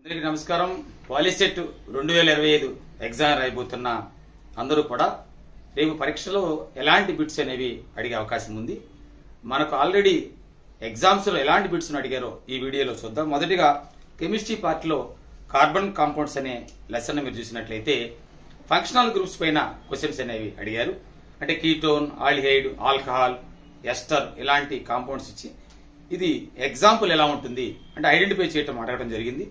అందరికీ నమస్కారం. POLYCET 2025 exam రాయబోతున్న అందరూ కూడా రేపు పరీక్షలో ఎలాంటి బిట్స్ అనేవి అడిగే అవకాశం ఉంది. మనకు ఆల్రెడీ ఎగ్జామ్స్ లో ఎలాంటి బిట్స్ అడిగారో ఈ వీడియోలో చూద్దాం. మొదటిగా కెమిస్ట్రీ పార్ట్లో కార్బన్ కాంపౌండ్స్ అనే లెసన్ మీరు చూసినట్లయితే ఫంక్షనల్ గ్రూప్స్ పైన క్వశ్చన్స్ అనేవి అడిగారు. అంటే కీటోన్, ఆల్డిహైడ్, ఆల్కహాల్, ఎస్టర్ ఇలాంటి కాంపౌండ్స్ ఇచ్చి ఇది ఎగ్జాంపుల్ ఎలా ఉంటుంది అంటే ఐడెంటిఫై చేయటం అడగడం జరిగింది.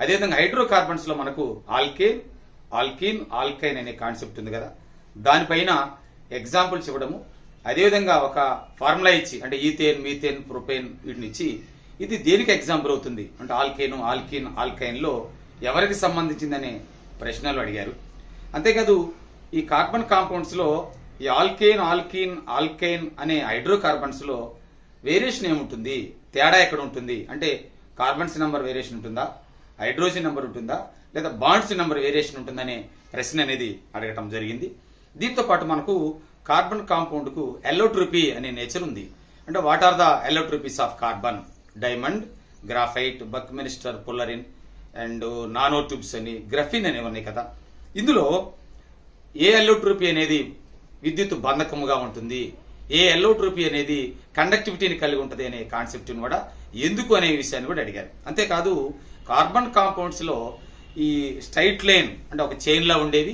అదేవిధంగా హైడ్రోకార్బన్స్ లో మనకు ఆల్కేన్, ఆల్కీన్, ఆల్కైన్ అనే కాన్సెప్ట్ ఉంది కదా, దానిపైన ఎగ్జాంపుల్స్ ఇవ్వడము. అదేవిధంగా ఒక ఫార్ములా ఇచ్చి అంటే ఈథేన్, మీథేన్, ప్రొపేన్ వీటిని ఇచ్చి ఇది దేనికి ఎగ్జాంపుల్ అవుతుంది అంటే ఆల్కేన్, ఆల్కీన్, ఆల్కైన్ లో ఎవరికి సంబంధించిందనే ప్రశ్నలు అడిగారు. అంతేకాదు ఈ కార్బన్ కాంపౌండ్స్ లో ఈ ఆల్కేన్, ఆల్కీన్, ఆల్కైన్ అనే హైడ్రోకార్బన్స్ లో వేరియేషన్ ఏముంటుంది, తేడా ఎక్కడ ఉంటుంది అంటే కార్బన్స్ నెంబర్ వేరియేషన్ ఉంటుందా, హైడ్రోజన్ నెంబర్ ఉంటుందా, లేదా బాండ్స్ నెంబర్ వేరియేషన్ ఉంటుందనే ప్రశ్న అనేది అడగటం జరిగింది. దీంతో పాటు మనకు కార్బన్ కాంపౌండ్ కు ఎల్లోట్రోపీ అనే నేచర్ ఉంది. అంటే what are the allotropes of carbon? Diamond, graphite, buckminster, fullerene and nano tubes అని, గ్రఫిన్ అనేవి ఉన్నాయి కదా. ఇందులో ఏ ఎల్లోట్రోపీ అనేది విద్యుత్ బంధకముగా ఉంటుంది, ఏ ఎల్లోట్రోపీ అనేది కండక్టివిటీని కలిగి ఉంటుంది అనే కాన్సెప్ట్ కూడా ఎందుకు అనే విషయాన్ని కూడా అడిగారు. అంతేకాదు కార్బన్ కాంపౌండ్స్ లో ఈ స్ట్రైట్ లైన్ అంటే ఒక చైన్ లా ఉండేవి,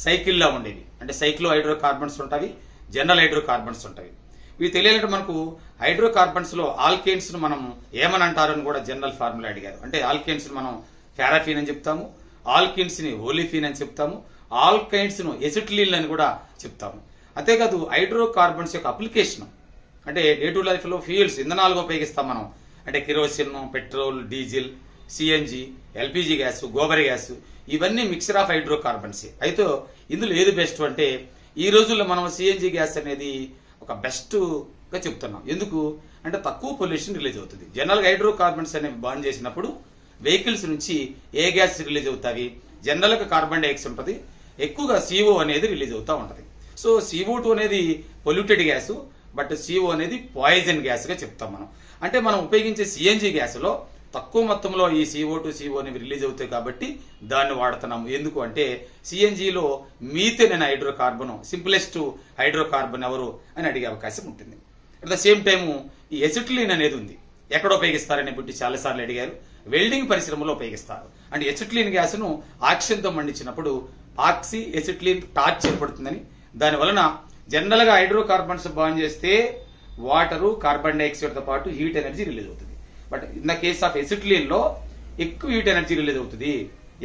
సైకిల్ లా ఉండేవి. అంటే సైక్లో హైడ్రోకార్బన్స్ ఉంటాయి, జనరల్ హైడ్రోకార్బన్స్ ఉంటాయి. ఇవి తెలియాలంటే మనకు హైడ్రోకార్బన్స్ లో ఆల్కేన్స్ ను మనం ఏమని అంటారని కూడా జనరల్ ఫార్ములా అడిగారు. అంటే ఆల్కేన్స్ ను మనం పారాఫిన్ అని చెప్తాము, ఆల్కిన్స్ ని ఓలిఫిన్ అని చెప్తాము, ఆల్కైన్స్ ను ఎసిటిలిన్ అని కూడా చెప్తాము. అంతేకాదు హైడ్రోకార్బన్స్ యొక్క అప్లికేషన్ అంటే డే టు లైఫ్ లో ఫ్యూయల్స్, ఇంధనాలుగా ఉపయోగిస్తాం మనం. అంటే kerosene, petrol, diesel, CNG, LPG gas, gobar gas ఇవన్నీ మిక్చర్ ఆఫ్ హైడ్రోకార్బన్స్. అయితే ఇందులో ఏది బెస్ట్ అంటే ఈ రోజుల్లో మనం సిఎన్జి గ్యాస్ అనేది ఒక బెస్ట్ గా చెప్తున్నాం. ఎందుకు అంటే తక్కువ పొల్యూషన్ రిలీజ్ అవుతుంది. జనరల్ గా హైడ్రోకార్బన్స్ అనేవి బాండ్ చేసినప్పుడు వెహికల్స్ నుంచి ఏ గ్యాస్ రిలీజ్ అవుతాయి? జనరల్ గా కార్బన్ డైఆక్సైడ్ ఉంటుంది, ఎక్కువగా CO అనేది రిలీజ్ అవుతా ఉంటది. సో CO2 అనేది పొల్యూటెడ్ గ్యాస్, బట్ CO అనేది పాయిజన్ గ్యాస్ గా చెప్తాం మనం. అంటే మనం ఉపయోగించే సిఎన్జి గ్యాస్ లో తక్కువ మొత్తంలో ఈ CO2, CO అనేవి రిలీజ్ అవుతాయి కాబట్టి దాన్ని వాడుతున్నాము. ఎందుకు అంటే సిఎన్జిలో మీథేన్ అనే హైడ్రోకార్బన్ సింప్లెస్ట్ హైడ్రోకార్బన్ ఎవరు అని అడిగే అవకాశం ఉంటుంది. అట్ ద సేమ్ టైము ఈ ఎసిటిలిన్ అనేది ఉంది, ఎక్కడ ఉపయోగిస్తారని బట్టి చాలా సార్లు అడిగారు. వెల్డింగ్ పరిశ్రమలో ఉపయోగిస్తారు. అంటే ఎసిటిలిన్ గ్యాస్ ను ఆక్సిజన్ తో మండించినప్పుడు ఆక్సి ఎసిటిలిన్ టార్చ్ ఏర్పడుతుందని, దాని వలన జనరల్ గా హైడ్రోకార్బన్స్ బాండ్ చేస్తే వాటరు, కార్బన్ డైఆక్సైడ్ తో పాటు హీట్ ఎనర్జీ రిలీజ్ అవుతుంది. But in the case of acetylene లో ఎక్కువ హీట్ ఎనర్జీ రిలీజ్ అవుతుంది.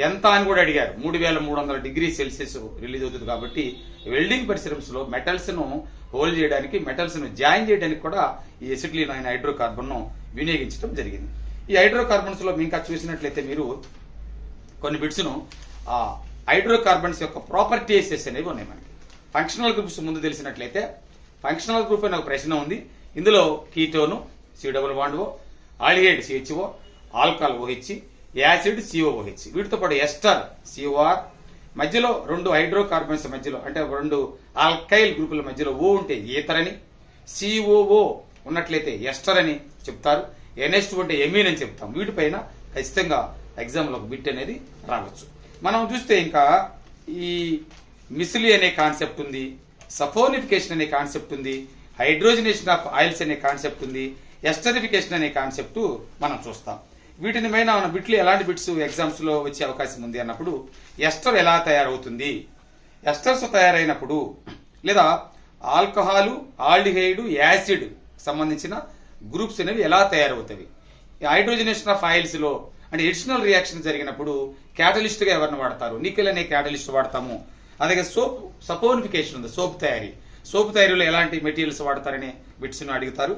ఎంత అని కూడా అడిగారు. 3300 డిగ్రీ సెల్సియస్ రిలీజ్ అవుతుంది. కాబట్టి వెల్డింగ్ పరిశ్రమస్ లో మెటల్స్ ను హోల్డ్ చేయడానికి, మెటల్స్ ను జాయిన్ చేయడానికి కూడా ఈ ఎసిటిలిన్ అయిన హైడ్రోకార్బన్ ను వినియోగించడం జరిగింది. ఈ హైడ్రోకార్బన్స్ లో ఇంకా చూసినట్లయితే మీరు కొన్ని బిట్స్ ను హైడ్రోకార్బన్స్ యొక్క ప్రాపర్టీస్ అనేవి ఉన్నాయి మనకి. ఫంక్షనల్ గ్రూప్స్ ముందు తెలిసినట్లయితే ఫంక్షనల్ గ్రూప్ అనే ఒక ప్రశ్న ఉంది. ఇందులో కీటోను C+O, aldehyde CHO, alcohol OH, acid COOH, వీటితో పాటు ఎస్టర్ COR, మధ్యలో రెండు హైడ్రోకార్బన్స్ మధ్యలో అంటే రెండు ఆల్కైల్ గ్రూపుల మధ్యలో O ఉంటే ఈథర్ అని, COO ఉన్నట్లయితే ఎస్టర్ అని చెప్తారు, NH2 అంటే ఎమీన్ అని చెప్తాం. వీటిపైన ఖచ్చితంగా ఎగ్జామ్ లో ఒక బిట్ అనేది రావచ్చు. మనం చూస్తే ఇంకా ఈ మిసిలి అనే కాన్సెప్ట్ ఉంది, సఫోనిఫికేషన్ అనే కాన్సెప్ట్ ఉంది, హైడ్రోజనేషన్ ఆఫ్ ఆయిల్స్ అనే కాన్సెప్ట్ ఉంది, ఎస్టరిఫికేషన్ అనే కాన్సెప్ట్ మనం చూస్తాం. వీటిని పైన బిట్లు ఎలాంటి బిట్స్ ఎగ్జామ్స్ లో వచ్చే అవకాశం ఉంది అన్నప్పుడు ఎస్టర్ ఎలా తయారవుతుంది, ఎస్టర్స్ తయారైనప్పుడు లేదా ఆల్కహాల్, ఆల్డిహైడ్, యాసిడ్ సంబంధించిన గ్రూప్స్ అనేవి ఎలా తయారవుతాయి, హైడ్రోజనేషన్ ఆఫ్ ఆయిల్స్ లో అంటే ఎడిషనల్ రియాక్షన్ జరిగినప్పుడు క్యాటలిస్ట్ గా ఎవరిని వాడతారు? నికెల్ అనే క్యాటలిస్ట్ వాడతాము. అలాగే సోప్ సపోనిఫికేషన్ ఉంది, సోప్ తయారీలో ఎలాంటి మెటీరియల్స్ వాడతారనే బిట్స్ ను అడుగుతారు.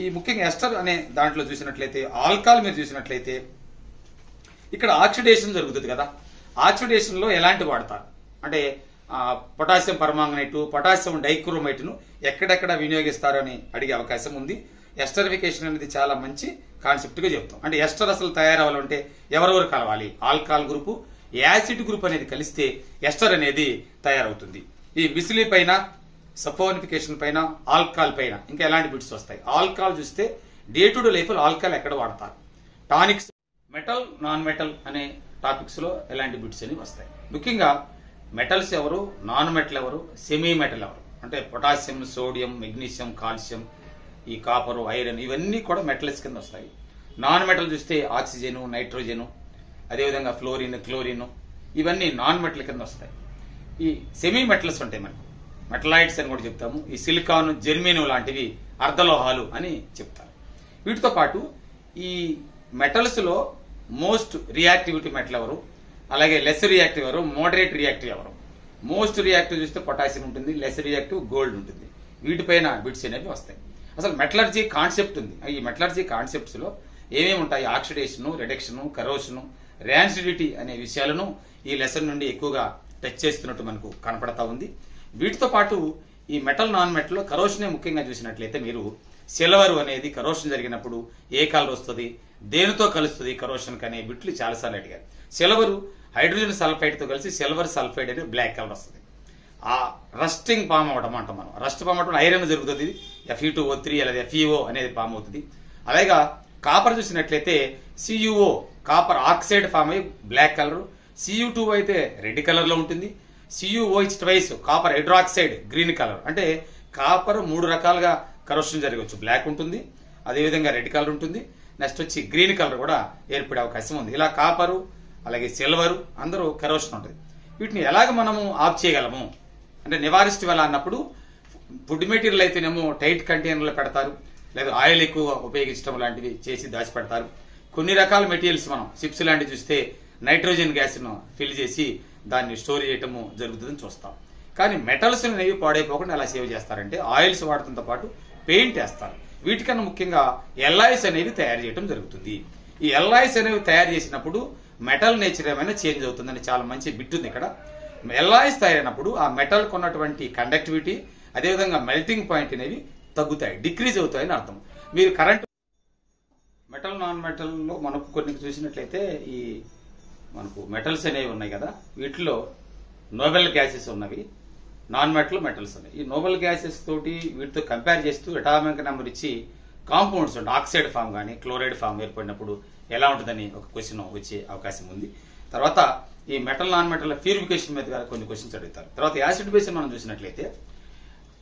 ఈ ముఖ్యంగా ఎస్టర్ అనే దాంట్లో చూసినట్లయితే ఆల్కహాల్ మీరు చూసినట్లయితే ఇక్కడ ఆక్సిడేషన్ జరుగుతుంది కదా, ఆక్సిడేషన్ లో ఎలాంటి వాడతారు అంటే పొటాషియం పర్మాంగనేట్, పొటాషియం డైక్రోమైట్ ను ఎక్కడెక్కడ వినియోగిస్తారు అని అడిగే అవకాశం ఉంది. ఎస్టరిఫికేషన్ అనేది చాలా మంచి కాన్సెప్ట్ గా చెప్తాం. అంటే ఎస్టర్ అసలు తయారవ్వాలంటే ఎవరెవరు కలవాలి? ఆల్కహాల్ గ్రూపు, యాసిడ్ గ్రూప్ అనేది కలిస్తే ఎస్టర్ అనేది తయారవుతుంది. ఈ మిసిలి పైన, సఫోనిఫికేషన్ పైన, ఆల్కహాల్ పైన ఇంకా ఎలాంటి బిట్స్ వస్తాయి? ఆల్కహాల్ చూస్తే డే టు డే లైఫ్ లో ఆల్కహాల్ ఎక్కడ వాడతారు? టానిక్స్ మెటల్ నాన్ మెటల్ అనే టాపిక్స్ లో ఎలాంటి బిట్స్ అని వస్తాయి. ముఖ్యంగా మెటల్స్ ఎవరు, నాన్ మెటల్ ఎవరు, సెమీ మెటల్ ఎవరు అంటే పొటాషియం, సోడియం, మెగ్నీషియం, కాల్షియం, ఈ కాపరు, ఐరన్ ఇవన్నీ కూడా మెటల్స్ కింద వస్తాయి. నాన్ మెటల్ చూస్తే ఆక్సిజన్, నైట్రోజన్, అదేవిధంగా ఫ్లోరిన్, క్లోరిన్ ఇవన్నీ నాన్ మెటల్ కింద వస్తాయి. ఈ సెమీ మెటల్స్ ఉంటాయి మనకు, మెటలాయిడ్స్ అని కూడా చెప్తాము. ఈ సిలికాన్, జెర్మేనియం లాంటివి అర్ధలోహాలు అని చెప్తారు. వీటితో పాటు ఈ మెటల్స్ లో మోస్ట్ రియాక్టివిటీ మెటల్ ఎవరు, అలాగే లెస్ రియాక్టివ్ ఎవరు, మోడరేట్ రియాక్టివ్ ఎవరు. మోస్ట్ రియాక్టివ్ చూస్తే పొటాషియం ఉంటుంది, లెస్ రియాక్టివ్ గోల్డ్ ఉంటుంది. వీటిపైన బిట్స్ అనేవి వస్తాయి. అసలు మెటలర్జీ కాన్సెప్ట్ ఉంది. ఈ మెటలర్జీ కాన్సెప్ట్స్ లో ఏమేమి ఉంటాయి, ఆక్సిడేషన్, రిడక్షన్, కరోషన్, ర్యాన్సిడిటీ అనే విషయాలను ఈ లెసన్ నుండి ఎక్కువగా టచ్ చేస్తున్నట్టు మనకు కనపడతా ఉంది. వీటితో పాటు ఈ మెటల్ నాన్ మెటల్ లో కరోషనే ముఖ్యంగా చూసినట్లయితే మీరు సిల్వర్ అనేది కరోషన్ జరిగినప్పుడు ఏ కలర్ వస్తుంది, దేనితో కలుస్తుంది కరోషన్ అనే బిట్లు చాలాసార్లు అడిగారు. సిల్వర్ హైడ్రోజన్ సల్ఫైడ్ తో కలిసి సిల్వర్ సల్ఫైడ్ అనేది బ్లాక్ కలర్ వస్తుంది. ఆ రస్టింగ్ పామ్ అవడం అంటాం మనం. రస్ట్ పామ్ అవడం ఐరన్ జరుగుతుంది, Fe2O3 లేదా FeO అనేది పామ్ అవుతుంది. అలాగే కాపర్ చూసినట్లయితే CuO కాపర్ ఆక్సైడ్ ఫామ్ అయ్యి బ్లాక్ కలర్, Cu2 అయితే రెడ్ కలర్ లో ఉంటుంది, CuOH twice copper hydroxide green colour. అంటే కాపర్ 3 రకాలుగా కరోషన్ జరగవచ్చు. బ్లాక్ ఉంటుంది, అదేవిధంగా రెడ్ కలర్ ఉంటుంది, నెక్స్ట్ వచ్చి గ్రీన్ కలర్ కూడా ఏర్పడే అవకాశం ఉంది. ఇలా కాపరు అలాగే సిల్వర్ అందరూ కరోషన్ ఉంటుంది. వీటిని ఎలాగ మనము ఆఫ్ చేయగలము అంటే నివారిస్తూ ఎలా అన్నప్పుడు ఫుడ్ మెటీరియల్ అయితేనేమో టైట్ కంటైనర్లో పెడతారు, లేదా ఆయిల్ ఎక్కువ ఉపయోగించడం లాంటివి చేసి దాచిపెడతారు. కొన్ని రకాల మెటీరియల్స్ మనం చిప్స్ లాంటివి చూస్తే నైట్రోజన్ గ్యాస్ ను ఫిల్ చేసి దాన్ని స్టోర్ చేయటము జరుగుతుందని చూస్తాం. కానీ మెటల్స్ అనేవి పాడైపోకుండా ఎలా సేవ్ చేస్తారంటే ఆయిల్స్ వాడటంతో పాటు పెయింట్ వేస్తారు. వీటికన్నా ముఖ్యంగా ఎల్లాయిస్ అనేవి తయారు చేయడం జరుగుతుంది. ఈ ఎల్లాయిస్ అనేవి తయారు చేసినప్పుడు మెటల్ నేచర్ ఏమైనా చేంజ్ అవుతుందని చాలా మంచి బిట్ ఉంది ఇక్కడ. ఎల్లాయిస్ తయారైనప్పుడు ఆ మెటల్ కొన్నటువంటి కండక్టివిటీ అదేవిధంగా మెల్టింగ్ పాయింట్ అనేవి తగ్గుతాయి, డిక్రీజ్ అవుతాయని అర్థం. మీరు కరెంట్ మెటల్ నాన్ మెటల్ లో మనకు కొన్ని చూసినట్లయితే ఈ మనకు మెటల్స్ అనేవి ఉన్నాయి కదా, వీటిలో నోబెల్ గ్యాసెస్ ఉన్నవి, నాన్ మెటల్ మెటల్స్ ఉన్నాయి. ఈ నోబెల్ గ్యాసెస్ తోటి వీటితో కంపేర్ చేస్తూ అటామిక్ నెంబర్ ఇచ్చి కాంపౌండ్స్ ఉంటాయి, ఆక్సైడ్ ఫామ్ కానీ క్లోరైడ్ ఫామ్ ఏర్పడినప్పుడు ఎలా ఉంటుందని ఒక క్వశ్చన్ వచ్చే అవకాశం ఉంది. తర్వాత ఈ మెటల్ నాన్ మెటల్ ప్యూరిఫికేషన్ మీద కొన్ని క్వశ్చన్స్ అడుగుతారు. తర్వాత యాసిడ్ బేస్ మనం చూసినట్లయితే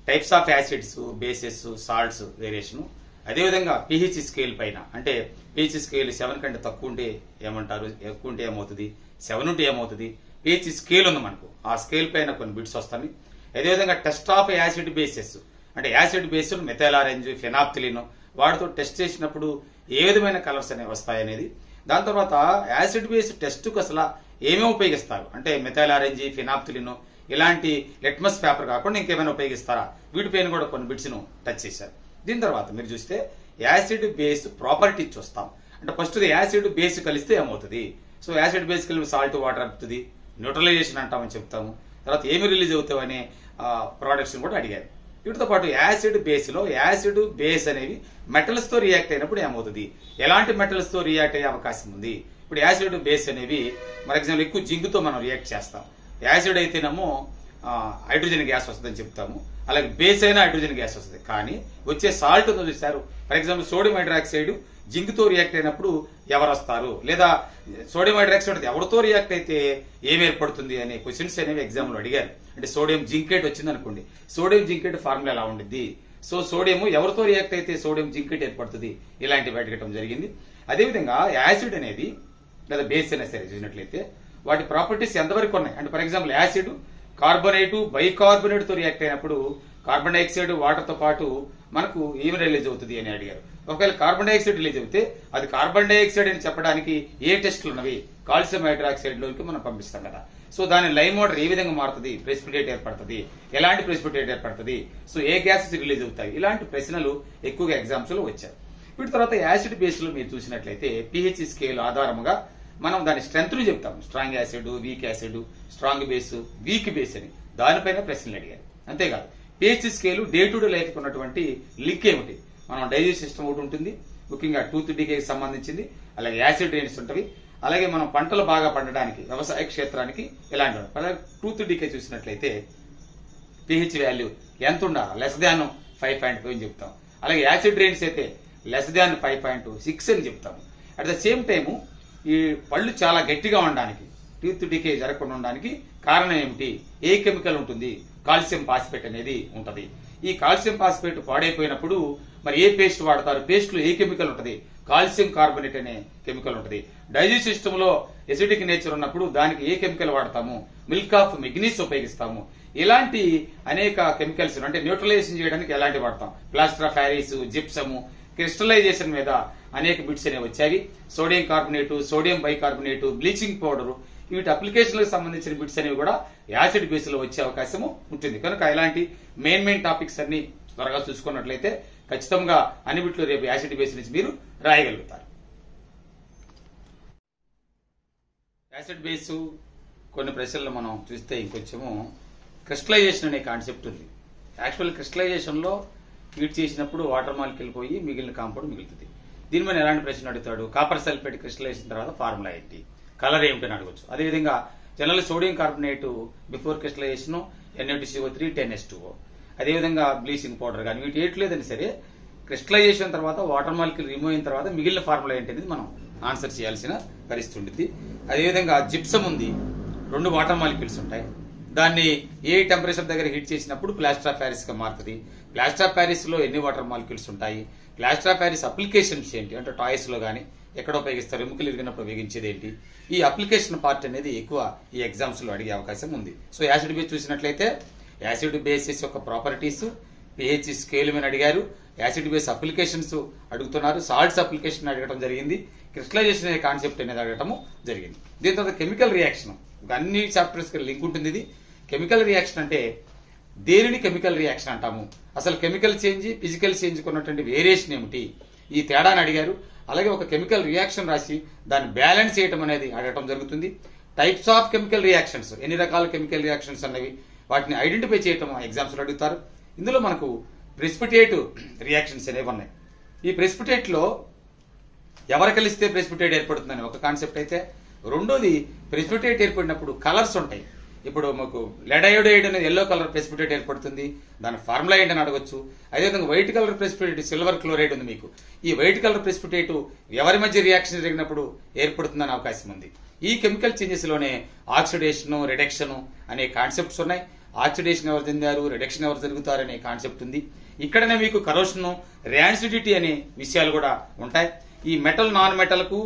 types of acids, bases, salts variation, అదేవిధంగా pH స్కేల్ పైన అంటే pH స్కేల్ 7 కంటే తక్కువ ఉంటే ఏమంటారు, ఎక్కువ ఉంటే ఏమవుతుంది, 7 ఉంటే ఏమవుతుంది, pH స్కేల్ ఉంది మనకు, ఆ స్కేల్ పైన కొన్ని బిట్స్ వస్తాయి. అదేవిధంగా టెస్ట్ ఆఫ్ యాసిడ్ బేసెస్ అంటే యాసిడ్ బేస్లు మెథైల్ ఆరెంజ్, ఫెనాప్థలిన్ వాటితో టెస్ట్ చేసినప్పుడు ఏ విధమైన కలర్స్ అనేవి వస్తాయనేది. దాని తర్వాత యాసిడ్ బేస్ టెస్ట్కు అసలు ఏమేమి ఉపయోగిస్తారు అంటే మెథైల్ ఆరెంజ్, ఫెనాప్థలిన్ ఇలాంటి లిట్మస్ పేపర్ కాకుండా ఇంకేమైనా ఉపయోగిస్తారా, వీటిపైన కూడా కొన్ని బిట్స్ ను టచ్ చేశారు. దీని తర్వాత మీరు చూస్తే యాసిడ్ బేస్ ప్రాపర్టీ చూస్తాం. అంటే ఫస్ట్ యాసిడ్ బేస్ కలిస్తే ఏమవుతుంది, సో యాసిడ్ బేస్ కలిపి సాల్ట్ వాటర్ అవుతుంది, న్యూట్రలైజేషన్ అంటామని చెప్తాము. తర్వాత ఏమి రిలీజ్ అవుతావు అనే ప్రోడక్ట్స్ కూడా అడిగారు. వీటితో పాటు యాసిడ్ బేస్ లో యాసిడ్ బేస్ అనేవి మెటల్స్ తో రియాక్ట్ అయినప్పుడు ఏమవుతుంది, ఎలాంటి మెటల్స్ తో రియాక్ట్ అయ్యే అవకాశం ఉంది. ఇప్పుడు యాసిడ్ బేస్ అనేవి ఫర్ ఎగ్జాంపుల్ ఎక్కువ జింక్ తో మనం రియాక్ట్ చేస్తాం. యాసిడ్ అయితేనేమో హైడ్రోజన్ గ్యాస్ వస్తుందని చెప్తాము, అలాగే బేస్ అయినా హైడ్రోజన్ గ్యాస్ వస్తుంది. కానీ వచ్చే సాల్ట్ చూస్తారు, for example sodium hydroxide zinc తో రియాక్ట్ అయినప్పుడు ఎవరు వస్తారు, లేదా సోడియం హైడ్రాక్సైడ్ ఎవరితో రియాక్ట్ అయితే ఏమి ఏర్పడుతుంది అనే క్వశ్చన్స్ అనేవి ఎగ్జామ్ లో అడిగారు. అంటే సోడియం జింకేట్ వచ్చింది అనుకోండి, సోడియం జింకేట్ ఫార్ములా ఎలా ఉండిద్ది, సో సోడియం ఎవరితో రియాక్ట్ అయితే సోడియం జింకేట్ ఏర్పడుతుంది, ఇలాంటివి అడగటం జరిగింది. అదేవిధంగా యాసిడ్ అనేది లేదా బేస్ అయినా సరే చూసినట్లయితే వాటి ప్రాపర్టీస్ ఎంతవరకు ఉన్నాయి అంటే for example acid carbonate, bicarbonate తో రియాక్ట్ అయినప్పుడు కార్బన్ డైఆక్సైడ్ వాటర్ తో పాటు మనకు ఏమి రిలీజ్ అవుతుంది అని అడిగారు. ఒకవేళ కార్బన్ డైఆక్సైడ్ రిలీజ్ అవుతే అది కార్బన్ డైఆక్సైడ్ అని చెప్పడానికి ఏ టెస్టులు ఉన్నవి, కాల్షియం హైడ్రాక్సైడ్ లోకి మనం పంపిస్తాం కదా, సో దాని లైమ్ వాటర్ ఏ విధంగా మారుతుంది, ప్రెసిపిటేట్ ఏర్పడుతుంది, ఎలాంటి ప్రెసిపిటేట్ ఏర్పడుతుంది, సో ఏ గ్యాసెస్ రిలీజ్ అవుతాయి, ఇలాంటి ప్రశ్నలు ఎక్కువగా ఎగ్జామ్స్ లో వచ్చాయి. వీటి తర్వాత యాసిడ్ బేస్ లో మీరు చూసినట్లయితే pH స్కేల్ ఆధారముగా మనం దాని స్ట్రెంత్ ను చెప్తాం, strong acid, weak acid, strong base, weak base అని దానిపైన ప్రశ్నలు అడిగారు. అంతేకాదు pH scale day to day life ఉన్నటువంటి లింక్ ఏమిటి, మనం డైజెస్ట్ సిస్టమ్ ఒకటి ఉంటుంది, ముఖ్యంగా టూత్ డీకేకి సంబంధించింది, అలాగే యాసిడ్ రైన్స్ ఉంటవి, అలాగే మనం పంటలు బాగా పండడానికి వ్యవసాయ క్షేత్రానికి ఎలాంటి టూత్ డీకే చూసినట్లయితే pH వాల్యూ ఎంత ఉండాలి, లెస్ దాన్ 5.5 అని చెప్తాం. అలాగే యాసిడ్ రైన్స్ అయితే లెస్ దాన్ 5.6 అని చెప్తాము. అట్ ద సేమ్ టైము ఈ పళ్ళు చాలా గట్టిగా ఉండడానికి, టీత్ డికే జరగకుండా ఉండడానికి కారణం ఏమిటి? ఏ కెమికల్ ఉంటుంది? కాల్షియం ఫాస్ఫేట్ అనేది ఉంటది. ఈ కాల్షియం ఫాస్ఫేట్ పాడైపోయినప్పుడు మరి ఏ పేస్ట్ వాడతారు? పేస్ట్ లో ఏ కెమికల్ ఉంటది? కాల్షియం కార్బోనేట్ అనే కెమికల్ ఉంటది. డైజెస్ట్ సిస్టమ్ లో ఎసిడిక్ నేచర్ ఉన్నప్పుడు దానికి ఏ కెమికల్ వాడతాము? మిల్క్ ఆఫ్ మెగ్నీస్ ఉపయోగిస్తాము. ఇలాంటి అనేక కెమికల్స్ అంటే న్యూట్రలైజేషన్ చేయడానికి ఎలాంటి వాడతాం? Plaster of Paris, gypsum, crystallisation మీద అనేక బిట్స్ అనేవి వచ్చాయి. Sodium carbonate, sodium bicarbonate, bleaching powder, వీటి అప్లికేషన్లకు సంబంధించిన బిట్స్ అనేవి కూడా యాసిడ్ బేస్ లో వచ్చే అవకాశము ఉంటుంది. కనుక ఇలాంటి మెయిన్ టాపిక్స్ అన్ని త్వరగా చూసుకున్నట్లయితే ఖచ్చితంగా అన్ని బిట్లు రేపు యాసిడ్ బేస్ నుంచి మీరు రాయగలుగుతారు. యాసిడ్ బేసు కొన్ని ప్రశ్నలు మనం చూస్తే ఇంకొంచెము క్రిస్టలైజేషన్ అనే కాన్సెప్ట్ ఉంది. యాక్చువల్ క్రిస్టలైజేషన్ లో హీట్ చేసినప్పుడు వాటర్ మాలిక్యూల్ పోయి మిగిలిన కాంపౌండ్ మిగులుతుంది. దీని మీద ఎలాంటి ప్రశ్న అడుగుతాడు? కాపర్ సల్ఫేట్ క్రిస్టలైజేషన్ తర్వాత ఫార్ములా ఏంటి, కలర్ ఏమిటని అడగచ్చు. అదేవిధంగా general sodium carbonate before crystallisation Na2CO3 10H2O, అదేవిధంగా బ్లీచింగ్ పౌడర్ కానీ వీటి ఏట్లేదని సరే క్రిస్టలైజేషన్ తర్వాత వాటర్ మాలిక్యూల్ రిమూవ్ అయిన తర్వాత మిగిలిన ఫార్ములా ఏంటి అనేది మనం ఆన్సర్ చేయాల్సిన పరిస్థితి ఉంటుంది. అదేవిధంగా జిప్సమ్ ఉంది, 2 వాటర్ మాలిక్యూల్స్ ఉంటాయి. దాన్ని ఏ టెంపరేచర్ దగ్గర హీట్ చేసినప్పుడు ప్లాస్టర్ ఆఫ్ ప్యారిస్ గా మారుతుంది. ప్లాస్టర్ ఆఫ్ ప్యారిస్ లో ఎన్ని వాటర్ మాలిక్యూల్స్ ఉంటాయి? ప్లాస్టర్ ఆఫ్ ప్యారిస్ అప్లికేషన్స్ ఏంటి? అంటే టాయ్స్ లో గానీ ఎక్కడ ఉపయోగిస్తారు? ఎముకలు ఇరిగినప్పుడు ఉపయోగించేది ఏంటి? ఈ అప్లికేషన్ పార్ట్ అనేది ఎక్కువ ఈ ఎగ్జామ్స్ లో అడిగే అవకాశం ఉంది. సో యాసిడ్ బేస్ చూసినట్లయితే యాసిడ్ బేసిస్ యొక్క ప్రాపర్టీస్, పిహెచ్ స్కేల్ మీద అడిగారు. యాసిడ్ బేస్ అప్లికేషన్స్ అడుగుతున్నారు. సాల్ట్స్ అప్లికేషన్ అడగడం జరిగింది. క్రిస్టలైజేషన్ అనే కాన్సెప్ట్ అనేది అడగటము జరిగింది. దీని తర్వాత కెమికల్ రియాక్షన్, అన్ని చాప్టర్స్ కి లింక్ ఉంటుంది. ఇది కెమికల్ రియాక్షన్ అంటే దేనిని కెమికల్ రియాక్షన్ అంటాము? అసలు కెమికల్ చేంజ్, ఫిజికల్ చేంజ్ ఉన్నటువంటి వేరియేషన్ ఏమిటి? ఈ తేడాని అడిగారు. అలాగే ఒక కెమికల్ రియాక్షన్ రాసి దాన్ని బ్యాలెన్స్ చేయడం అనేది అడగటం జరుగుతుంది. టైప్స్ ఆఫ్ కెమికల్ రియాక్షన్స్, ఎన్ని రకాల కెమికల్ రియాక్షన్స్ అన్నవి వాటిని ఐడెంటిఫై చేయటం ఎగ్జామ్స్ లో అడుగుతారు. ఇందులో మనకు ప్రెసిపిటేట్ రియాక్షన్స్ అనేవి ఉన్నాయి. ఈ ప్రెసిపిటేట్ లో ఎవరు కలిస్తే ప్రెసిపిటేట్ ఏర్పడుతుందని ఒక కాన్సెప్ట్ అయితే, రెండోది ప్రెసిపిటేట్ ఏర్పడినప్పుడు కలర్స్ ఉంటాయి. ఇప్పుడు మాకు లెడ్ అయోడైడ్ అనేది ఎల్లో కలర్ ప్రెసిపిటేట్ ఏర్పడుతుంది, దాని ఫార్ములా ఏంటని అడగొచ్చు. అదేవిధంగా white colour precipitate silver chloride ఉంది మీకు. ఈ వైట్ కలర్ ప్రెసిపిటేట్ ఎవరి మధ్య రియాక్షన్ జరిగినప్పుడు ఏర్పడుతుందని అవకాశం ఉంది. ఈ కెమికల్ చేంజెస్ లోనే ఆక్సిడేషన్, రిడక్షన్ అనే కాన్సెప్ట్స్ ఉన్నాయి. ఆక్సిడేషన్ ఎవరు చెందారు, రిడక్షన్ ఎవరు జరుగుతారు అనే కాన్సెప్ట్ ఉంది. ఇక్కడనే మీకు కరోషన్, ర్యాన్సిడిటీ అనే విషయాలు కూడా ఉంటాయి. ఈ మెటల్ నాన్ మెటల్ కు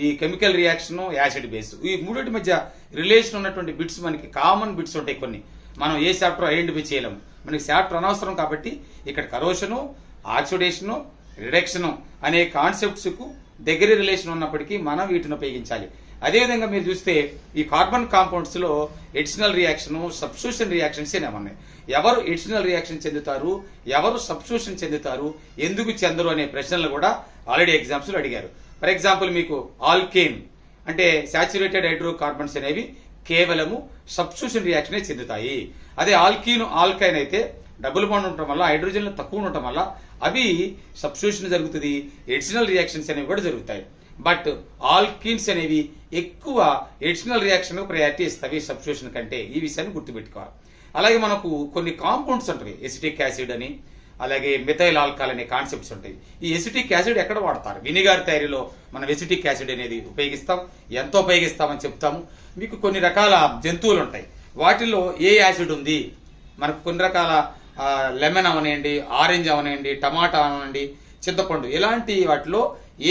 ఈ కెమికల్ రియాక్షన్, యాసిడ్ బేస్, ఈ మూడింటి మధ్య రిలేషన్ ఉన్నటువంటి బిట్స్ మనకి కామన్ బిట్స్ ఉంటాయి. కొన్ని మనం ఏ చాప్టర్ ఐడెంటిఫై చేయలేము, మనకి చాప్టర్ అనవసరం. కాబట్టి ఇక్కడ కరోషను, ఆక్సిడేషను, రిడక్షన్ అనే కాన్సెప్ట్స్ కు దగ్గర రిలేషన్ ఉన్నప్పటికీ మనం వీటిని ఉపయోగించాలి. అదేవిధంగా మీరు చూస్తే ఈ కార్బన్ కాంపౌండ్స్ లో ఎడిషనల్ రియాక్షన్, సబ్స్టిట్యూషన్ రియాక్షన్స్ ఏమన్నాయి? ఎవరు ఎడిషనల్ రియాక్షన్ చెందుతారు, ఎవరు సబ్స్టిట్యూషన్ చెందుతారు, ఎందుకు చెందరు అనే ప్రశ్నలు కూడా ఆల్రెడీ ఎగ్జామ్స్ లో అడిగారు. ఫర్ ఎగ్జాంపుల్ మీకు ఆల్కేన్ అంటే సాచురేటెడ్ హైడ్రో కార్బన్స్ అనేవి కేవలము సబ్స్టిట్యూషన్ రియాక్షన్ చెందుతాయి. అదే ఆల్కీన్, ఆల్కైన్ అయితే డబుల్ బాండ్ ఉండటం వల్ల, హైడ్రోజన్లు తక్కువ ఉండటం వల్ల అవి సబ్స్టిట్యూషన్ జరుగుతుంది, ఎడిషనల్ రియాక్షన్స్ అనేవి కూడా జరుగుతాయి. బట్ ఆల్కీన్స్ అనేవి ఎక్కువ ఎడిషనల్ రియాక్షన్ ప్రయారిటీ ఇస్తాయి సబ్స్టిట్యూషన్ కంటే. ఈ విషయాన్ని గుర్తుపెట్టుకోవాలి. అలాగే మనకు కొన్ని కాంపౌండ్స్ ఉంటాయి, ఎసిటిక్ యాసిడ్ అని, అలాగే మిథైల్ ఆల్కహాల్ అనే కాన్సెప్ట్స్ ఉంటాయి. ఈ ఎసిటిక్ యాసిడ్ ఎక్కడ వాడతారు? వినిగర్ తయారీలో మనం ఎసిటిక్ యాసిడ్ అనేది ఉపయోగిస్తాం. ఎంత ఉపయోగిస్తామని చెప్తాము. మీకు కొన్ని రకాల జంతువులు ఉంటాయి, వాటిల్లో ఏ యాసిడ్ ఉంది? మనకు కొన్ని రకాల లెమన్ అవనండి, ఆరెంజ్ అవనండి, టమాటా అవనండి, చింతపండు, ఇలాంటి వాటిలో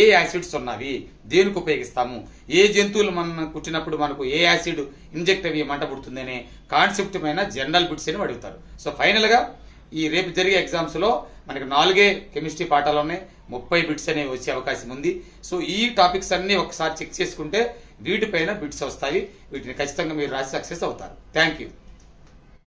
ఏ యాసిడ్స్ ఉన్నవి, దేనికి ఉపయోగిస్తాము, ఏ జంతువులు మనం కుట్టినప్పుడు మనకు ఏ యాసిడ్ ఇంజెక్ట్ అయ్యి మంట పుడుతుంది అనే కాన్సెప్ట్ పైన జనరల్ బిట్స్ అని అడుగుతారు. సో ఫైనల్ గా ఈ రేపు జరిగే ఎగ్జామ్స్ లో మనకి 4 కెమిస్ట్రీ పాఠాలు ఉన్నాయి, 30 బిట్స్ అనేవి వచ్చే అవకాశం ఉంది. సో ఈ టాపిక్స్ అన్ని ఒకసారి చెక్ చేసుకుంటే వీటిపైన బిట్స్ వస్తాయి. వీటిని ఖచ్చితంగా మీరు రాసి సక్సెస్ అవుతారు. Thank you.